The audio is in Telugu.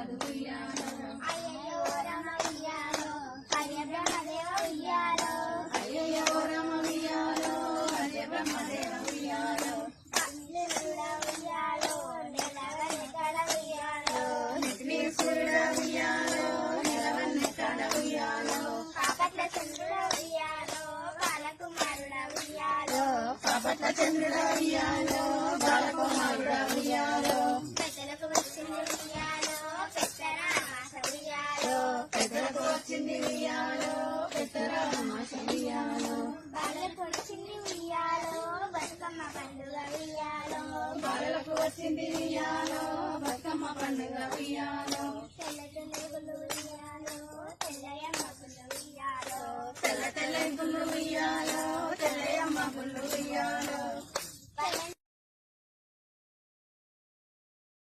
కాదు ఉయ్యాలో అయ్యయ్యో రమ ఉయ్యాలో హరియ బ్రహ్మదేవ ఉయ్యాలో అయ్యయ్యో రమ ఉయ్యాలో హరియ బ్రహ్మదేవ ఉయ్యాలో సూర్యుడా ఉయ్యాలో నెలవెన్నెకల ఉయ్యాలో నిత్య సూర్యుడా ఉయ్యాలో నెలవెన్నెకల ఉయ్యాలో కాపట్ల చంద్రుడా ఉయ్యాలో బాలకుమారుడా ఉయ్యాలో కాపట్ల చంద్రుడా ఉయ్యాలో బాలకుమారుడా ఉయ్యాలో పెద్దలకు వచ్చింది ఉయ్యాలో పెద్దర ఆశ ఉయ్యాలో పెద్దలకు వచ్చింది ఉయ్యాలో పెద్దల ఆశ ఉయ్యాలో బాలకు వచ్చింది ఉయ్యాలో బతుకమ్మ పండుగ ఉయ్యాలో బాలలకు వచ్చింది ఉయ్యాలో బతుకమ్మ పండుగ ఉయ్యాలో తెల్ల తెల్లగులు ఉయ్యాలో తెల్లయమ్మ గుళ్ళు ఉయ్యాలో తెల్ల తెల్ల గుళ్ళు ఉయ్యాలో